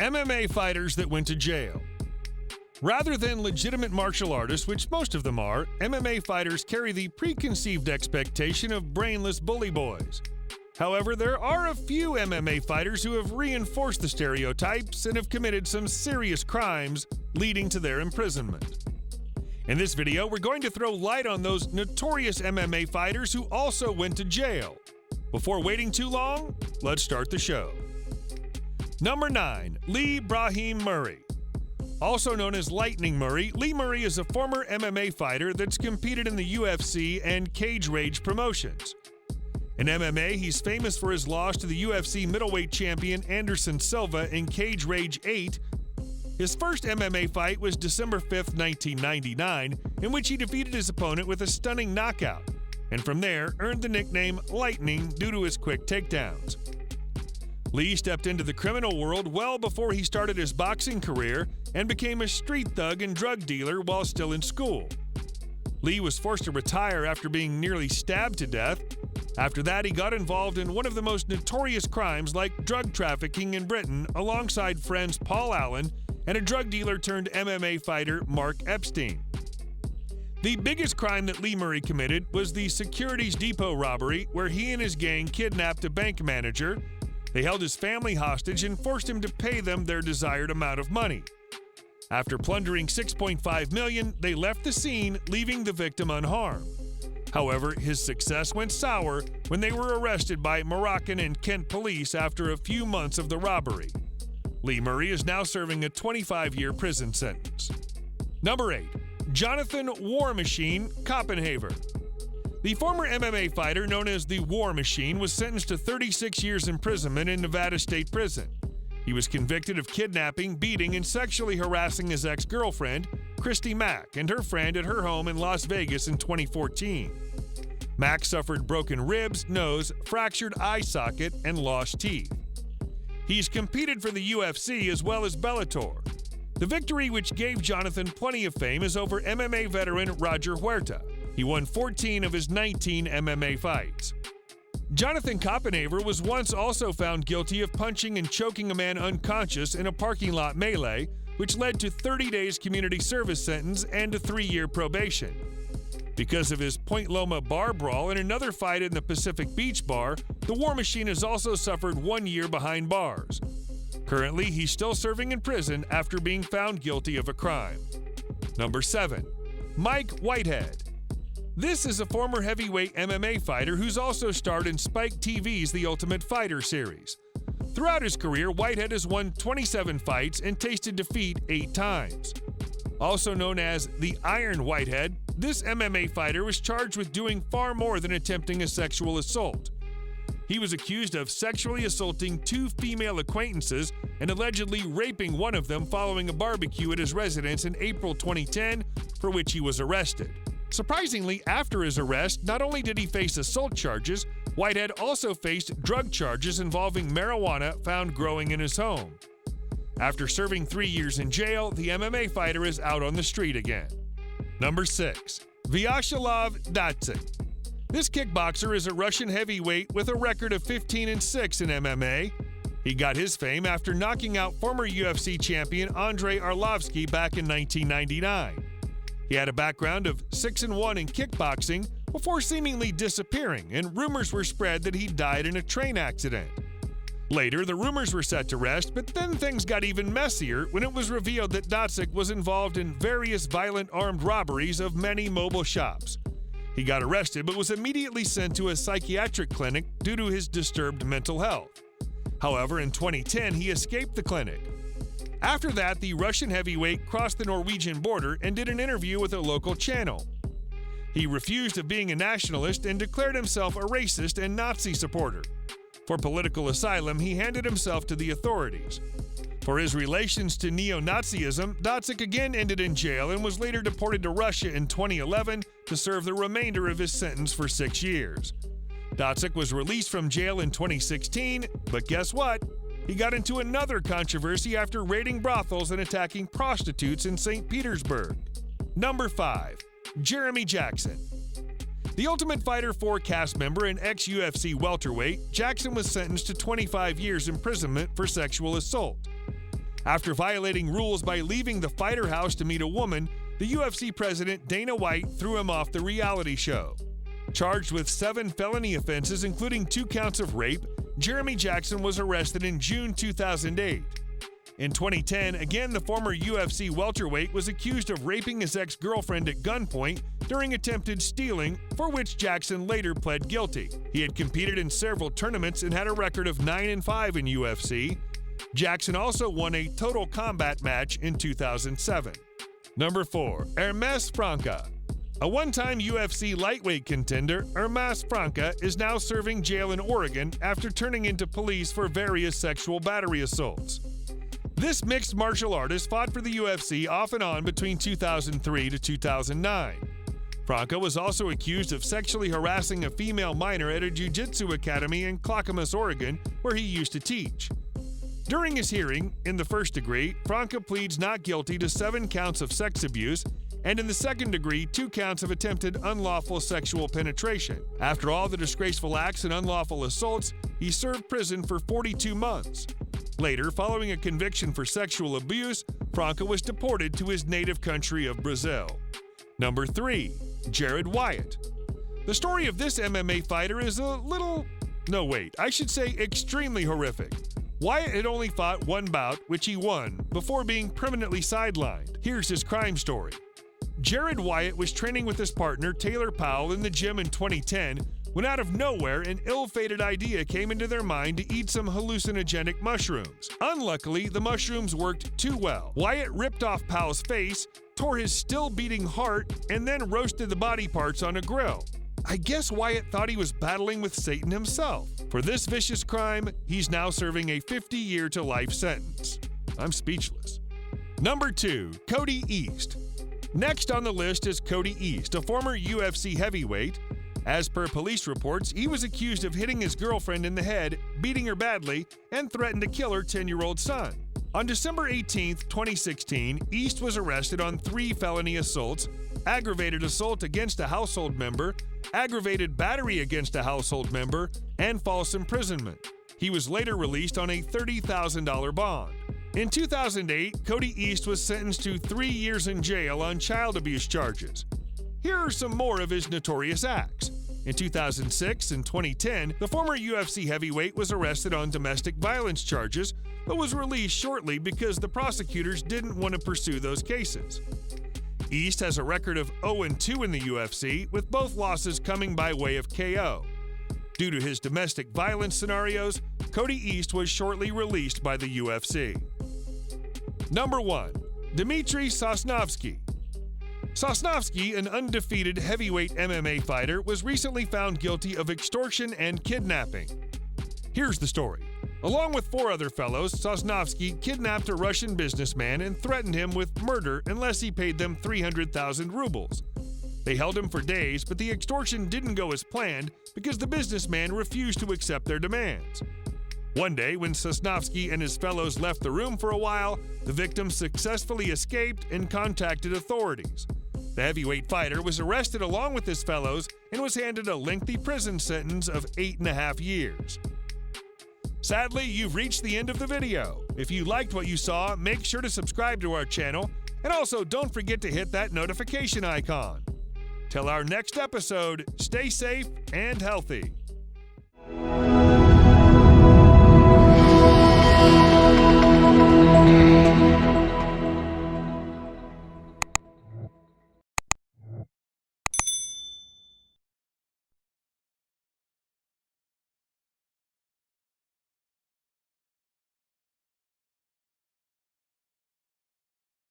MMA fighters that went to jail. Rather than legitimate martial artists, which most of them are, MMA fighters carry the preconceived expectation of brainless bully boys. However, there are a few MMA fighters who have reinforced the stereotypes and have committed some serious crimes, leading to their imprisonment. In this video, we're going to throw light on those notorious MMA fighters who also went to jail. Before waiting too long, let's start the show. Number 9. Brahim Murray. Also known as Lightning Murray, Lee Murray is a former MMA fighter that's competed in the UFC and Cage Rage promotions. In MMA, he's famous for his loss to the UFC middleweight champion Anderson Silva in Cage Rage 8. His first MMA fight was December 5, 1999, in which he defeated his opponent with a stunning knockout, and from there earned the nickname Lightning due to his quick takedowns. Lee stepped into the criminal world well before he started his boxing career and became a street thug and drug dealer while still in school. Lee was forced to retire after being nearly stabbed to death. After that, he got involved in one of the most notorious crimes like drug trafficking in Britain alongside friends Paul Allen and a drug dealer turned MMA fighter Mark Epstein. The biggest crime that Lee Murray committed was the Securities Depot robbery, where he and his gang kidnapped a bank manager. They held his family hostage and forced him to pay them their desired amount of money. After plundering $6.5 million, they left the scene, leaving the victim unharmed. However, his success went sour when they were arrested by Moroccan and Kent police after a few months of the robbery. Lee Murray is now serving a 25-year prison sentence. Number 8. Jonathan War Machine Koppenhaver. The former MMA fighter known as the War Machine was sentenced to 36 years imprisonment in Nevada State Prison. He was convicted of kidnapping, beating, and sexually harassing his ex-girlfriend, Christy Mack, and her friend at her home in Las Vegas in 2014. Mack suffered broken ribs, nose, fractured eye socket, and lost teeth. He's competed for the UFC as well as Bellator. The victory which gave Jonathan plenty of fame is over MMA veteran Roger Huerta. He won 14 of his 19 MMA fights. Jonathan Koppenhaver was once also found guilty of punching and choking a man unconscious in a parking lot melee, which led to 30 days community service sentence and a 3-year probation. Because of his Point Loma bar brawl and another fight in the Pacific Beach bar, the War Machine has also suffered 1 year behind bars. Currently, he's still serving in prison after being found guilty of a crime. Number 7. Mike Whitehead. This is a former heavyweight MMA fighter who's also starred in Spike TV's The Ultimate Fighter series. Throughout his career, Whitehead has won 27 fights and tasted defeat 8 times. Also known as the Iron Whitehead, this MMA fighter was charged with doing far more than attempting a sexual assault. He was accused of sexually assaulting 2 female acquaintances and allegedly raping one of them following a barbecue at his residence in April 2010, for which he was arrested. Surprisingly, after his arrest, not only did he face assault charges, Whitehead also faced drug charges involving marijuana found growing in his home. After serving 3 years in jail, the MMA fighter is out on the street again. Number 6. Viacheslav Datsik. This kickboxer is a Russian heavyweight with a record of 15-6 in MMA. He got his fame after knocking out former UFC champion Andrei Arlovsky back in 1999. He had a background of 6-1 in kickboxing before seemingly disappearing, and rumors were spread that he died in a train accident. Later, the rumors were set to rest, but then things got even messier when it was revealed that Datsik was involved in various violent armed robberies of many mobile shops. He got arrested but was immediately sent to a psychiatric clinic due to his disturbed mental health. However, in 2010, he escaped the clinic. After that, the Russian heavyweight crossed the Norwegian border and did an interview with a local channel. He refused of being a nationalist and declared himself a racist and Nazi supporter. For political asylum, he handed himself to the authorities. For his relations to neo-Nazism, Datsik again ended in jail and was later deported to Russia in 2011 to serve the remainder of his sentence for 6 years. Datsik was released from jail in 2016, but guess what? He got into another controversy after raiding brothels and attacking prostitutes in St. Petersburg. Number 5. Jeremy Jackson. The Ultimate Fighter 4 cast member and ex-UFC welterweight, Jackson was sentenced to 25 years imprisonment for sexual assault. After violating rules by leaving the fighter house to meet a woman, the UFC president Dana White threw him off the reality show. Charged with 7 felony offenses, including 2 counts of rape, Jeremy Jackson was arrested in June 2008. In 2010, again, the former UFC welterweight was accused of raping his ex-girlfriend at gunpoint during attempted stealing, for which Jackson later pled guilty. He had competed in several tournaments and had a record of 9-5 in UFC. Jackson also won a total combat match in 2007. Number 4. Hermes Franca. A one-time UFC lightweight contender, Hermes Franca is now serving jail in Oregon after turning into police for various sexual battery assaults. This mixed martial artist fought for the UFC off and on between 2003 to 2009. Franca was also accused of sexually harassing a female minor at a jiu-jitsu academy in Clackamas, Oregon, where he used to teach. During his hearing, in the first degree, Franca pleads not guilty to 7 counts of sex abuse, and in the second degree, 2 counts of attempted unlawful sexual penetration. After all the disgraceful acts and unlawful assaults, he served prison for 42 months. Later, following a conviction for sexual abuse, Franca was deported to his native country of Brazil. Number 3. Jarrod Wyatt. The story of this MMA fighter is extremely horrific. Wyatt had only fought 1 bout, which he won, before being permanently sidelined. Here's his crime story. Jarrod Wyatt was training with his partner, Taylor Powell, in the gym in 2010 when out of nowhere an ill-fated idea came into their mind to eat some hallucinogenic mushrooms. Unluckily, the mushrooms worked too well. Wyatt ripped off Powell's face, tore his still-beating heart, and then roasted the body parts on a grill. I guess Wyatt thought he was battling with Satan himself. For this vicious crime, he's now serving a 50-year-to-life sentence. I'm speechless. Number 2. Cody East. Next on the list is Cody East, a former UFC heavyweight. As per police reports, he was accused of hitting his girlfriend in the head, beating her badly, and threatened to kill her 10-year-old son. On December 18, 2016, East was arrested on 3 felony assaults, aggravated assault against a household member, aggravated battery against a household member, and false imprisonment. He was later released on a $30,000 bond. In 2008, Cody East was sentenced to 3 years in jail on child abuse charges. Here are some more of his notorious acts. In 2006 and 2010, the former UFC heavyweight was arrested on domestic violence charges, but was released shortly because the prosecutors didn't want to pursue those cases. East has a record of 0-2 in the UFC, with both losses coming by way of KO. Due to his domestic violence scenarios, Cody East was shortly released by the UFC. Number 1. Dmitry Sosnovskiy. Sosnovskiy, an undefeated heavyweight MMA fighter, was recently found guilty of extortion and kidnapping. Here's the story. Along with 4 other fellows, Sosnovskiy kidnapped a Russian businessman and threatened him with murder unless he paid them 300,000 rubles. They held him for days, but the extortion didn't go as planned because the businessman refused to accept their demands. One day, when Sosnovskiy and his fellows left the room for a while, the victim successfully escaped and contacted authorities. The heavyweight fighter was arrested along with his fellows and was handed a lengthy prison sentence of 8.5 years. Sadly, you've reached the end of the video. If you liked what you saw, make sure to subscribe to our channel, and also don't forget to hit that notification icon. Till our next episode, stay safe and healthy.